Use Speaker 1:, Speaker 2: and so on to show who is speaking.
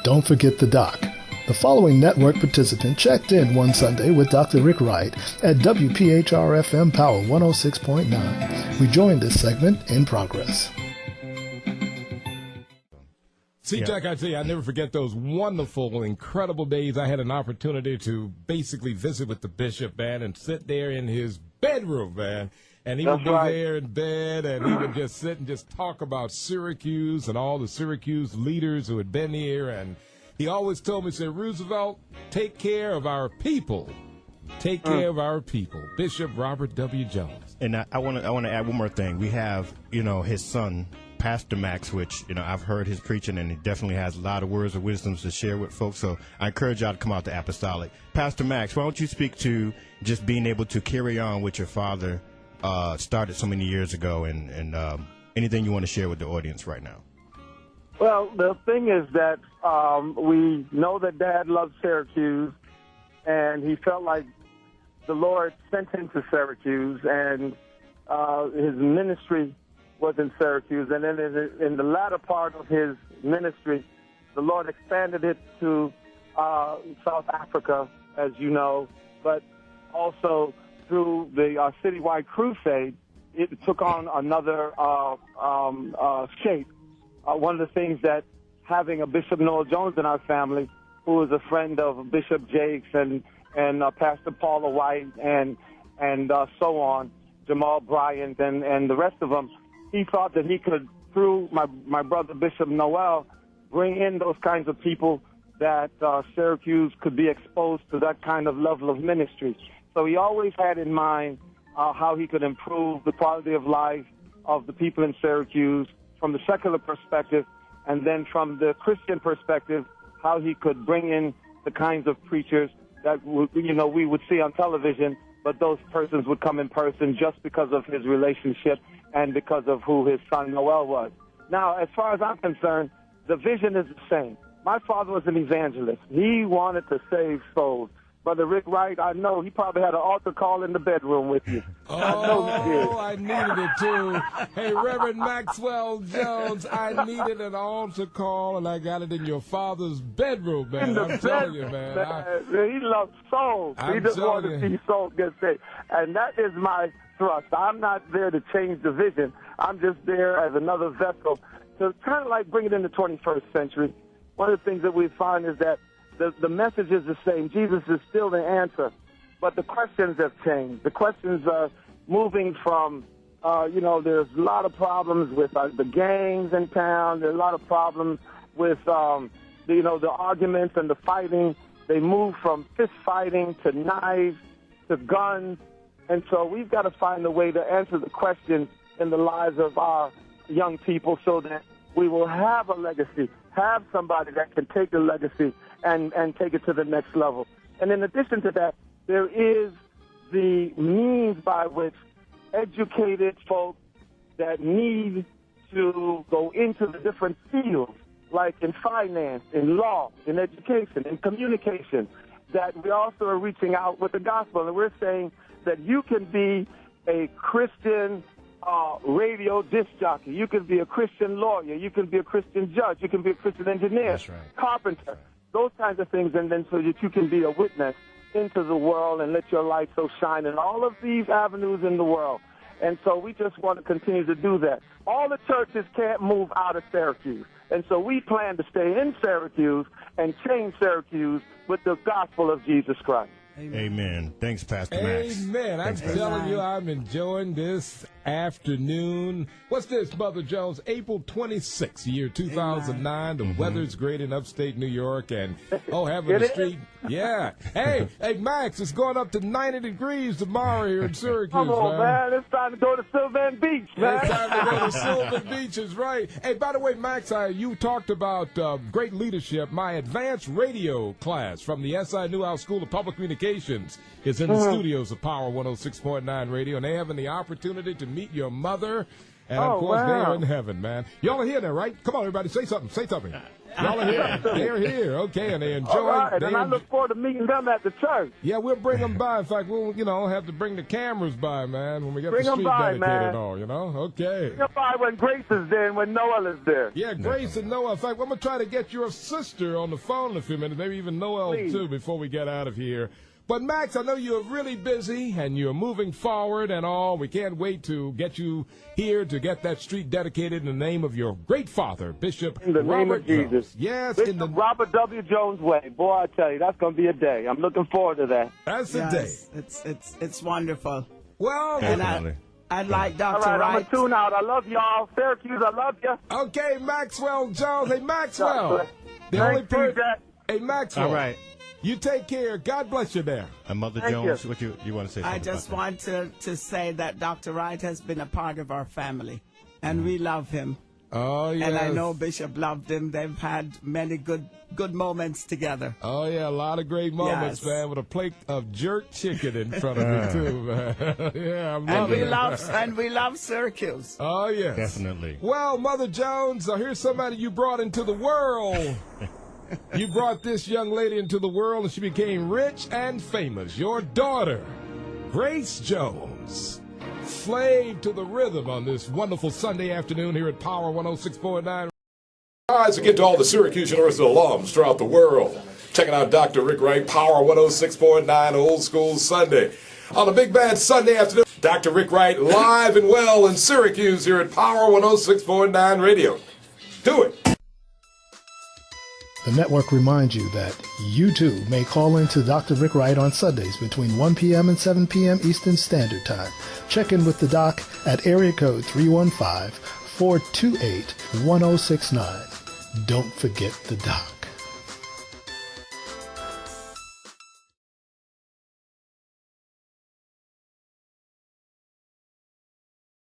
Speaker 1: Don't forget the doc. The following network participant checked in one Sunday with Dr. Rick Wright at WPHR FM Power 106.9. We joined this segment in progress.
Speaker 2: CJack, I tell you, I never forget those wonderful, incredible days I had an opportunity to basically visit with the bishop, man, and sit there in his bedroom, man. And he would be there in bed, and he would just sit and just talk about Syracuse and all the Syracuse leaders who had been here. And he always told me, he said, Roosevelt, take care of our people. Take care of our people. Bishop Robert W. Jones.
Speaker 3: And I want to add one more thing. We have, his son, Pastor Max, which, I've heard his preaching, and he definitely has a lot of words of wisdom to share with folks. So I encourage y'all to come out to Apostolic. Pastor Max, why don't you speak to just being able to carry on with your father started so many years ago, and anything you want to share with the audience right now?
Speaker 4: Well, the thing is that we know that Dad loved Syracuse, and he felt like the Lord sent him to Syracuse, and his ministry was in Syracuse. And then in the latter part of his ministry, the Lord expanded it to South Africa, as you know, but also through the citywide crusade, it took on another shape. One of the things that having a Bishop Noel Jones in our family, who is a friend of Bishop Jakes and Pastor Paula White and so on, Jamal Bryant and the rest of them, he thought that he could, through my brother Bishop Noel, bring in those kinds of people that Syracuse could be exposed to that kind of level of ministry. So he always had in mind how he could improve the quality of life of the people in Syracuse from the secular perspective, and then from the Christian perspective, how he could bring in the kinds of preachers that we would see on television, but those persons would come in person just because of his relationship and because of who his son Noel was. Now, as far as I'm concerned, the vision is the same. My father was an evangelist. He wanted to save souls. Brother Rick Wright, I know he probably had an altar call in the bedroom with you.
Speaker 2: I needed it too. Hey, Reverend Maxwell Jones, I needed an altar call, and I got it in your father's bedroom, man. I'm telling you, man.
Speaker 4: He loves souls. He just wanted to see souls get saved. And that is my thrust. I'm not there to change the vision. I'm just there as another vessel to kind of like bring it in the 21st century. One of the things that we find is that the message is the same. Jesus is still the answer, but the questions have changed. The questions are moving from, there's a lot of problems with the gangs in town. There's a lot of problems with, the arguments and the fighting. They move from fist fighting to knives to guns. And so we've got to find a way to answer the question in the lives of our young people so that we will have a legacy, have somebody that can take the legacy and take it to the next level. And in addition to that, there is the means by which educated folk that need to go into the different fields, like in finance, in law, in education, in communication, that we also are reaching out with the gospel. And we're saying that you can be a Christian radio disc jockey. You can be a Christian lawyer. You can be a Christian judge. You can be a Christian engineer, carpenter, those kinds of things, and then so that you can be a witness into the world and let your light so shine in all of these avenues in the world. And so we just want to continue to do that. All the churches can't move out of Syracuse. And so we plan to stay in Syracuse and change Syracuse with the gospel of Jesus Christ.
Speaker 3: Amen. Thanks, Pastor Max.
Speaker 2: Amen. I'm telling you, I'm enjoying this afternoon. What's this, Mother Jones? April 26th, year 2009. The weather's great in upstate New York, and having the street. Yeah. Hey, Max, it's going up to 90 degrees tomorrow here in Syracuse.
Speaker 4: Come on, man. It's time to go to Sylvan Beach, man.
Speaker 2: It's time to go to Sylvan Beach, is right. Hey, by the way, Max, you talked about great leadership. My advanced radio class from the SI Newhouse School of Public Communications is in the studios of Power 106.9 Radio, and they having the opportunity to meet your mother And, of course,
Speaker 4: wow.
Speaker 2: they're in heaven, man. Y'all are here now, right? Come on, everybody, say something. Say something. Y'all are here. They're here. Okay, and they enjoy.
Speaker 4: All right, and I look forward to meeting them at the church.
Speaker 2: Yeah, we'll bring them by. In fact, we'll, have to bring the cameras by, man, when we get
Speaker 4: Bring
Speaker 2: the
Speaker 4: them
Speaker 2: street
Speaker 4: by,
Speaker 2: dedicated
Speaker 4: man.
Speaker 2: and all, Okay.
Speaker 4: Bring them by when Grace is there and when Noel is there.
Speaker 2: Yeah, Grace and Noel. In fact, I'm going to try to get your sister on the phone in a few minutes, maybe even Noel,
Speaker 4: Please.
Speaker 2: too, before we get out of here. But, Max, I know you're really busy and you're moving forward and all. We can't wait to get you here to get that street dedicated in the name of your great father, Bishop
Speaker 4: In the name
Speaker 2: Robert
Speaker 4: of Jesus.
Speaker 2: Jones. Yes,
Speaker 4: Bishop
Speaker 2: in the
Speaker 4: Robert W. Jones way. Boy, I tell you, that's going to be a day. I'm looking forward to that.
Speaker 2: That's the day.
Speaker 5: It's wonderful.
Speaker 2: Well,
Speaker 3: Definitely.
Speaker 5: I'd like
Speaker 4: All
Speaker 5: Dr.
Speaker 4: right, I'm
Speaker 5: Wright.
Speaker 4: going to tune out. I love y'all. Syracuse, I love you.
Speaker 2: okay, Maxwell Jones. Hey, Maxwell.
Speaker 4: God
Speaker 2: The
Speaker 4: bless.
Speaker 2: only
Speaker 4: Thanks,
Speaker 2: person.
Speaker 4: CJack.
Speaker 2: Hey, Maxwell.
Speaker 3: All right.
Speaker 2: You take care. God bless you there.
Speaker 3: And Mother
Speaker 4: Thank
Speaker 3: Jones,
Speaker 4: you.
Speaker 3: what you want to say?
Speaker 5: I
Speaker 3: something
Speaker 5: just
Speaker 3: about
Speaker 5: want to say that Dr. Wright has been a part of our family, and we love him.
Speaker 2: Oh, yeah.
Speaker 5: And I know Bishop loved him. They've had many good moments together.
Speaker 2: Oh, yeah, a lot of great moments,
Speaker 5: Yes.
Speaker 2: man, with a plate of jerk chicken in front of me, too, man. Yeah, I'm
Speaker 5: And
Speaker 2: loving it.
Speaker 5: we love Syracuse.
Speaker 2: Oh, yes.
Speaker 3: Definitely.
Speaker 2: Well, Mother Jones, here's somebody you brought into the world. You brought this young lady into the world, and she became rich and famous. Your daughter, Grace Jones, slaved to the rhythm on this wonderful Sunday afternoon here at Power 106.9. All right, so get to all the Syracuse University alums throughout the world. Checking out Dr. Rick Wright, Power 106.9, Old School Sunday. On a big bad Sunday afternoon, Dr. Rick Wright live and well in Syracuse here at Power 106.9 Radio. Do it.
Speaker 1: The network reminds you that you too may call into Dr. Rick Wright on Sundays between 1 p.m. and 7 p.m. Eastern Standard Time. Check in with the doc at area code 315-428-1069. Don't forget the doc.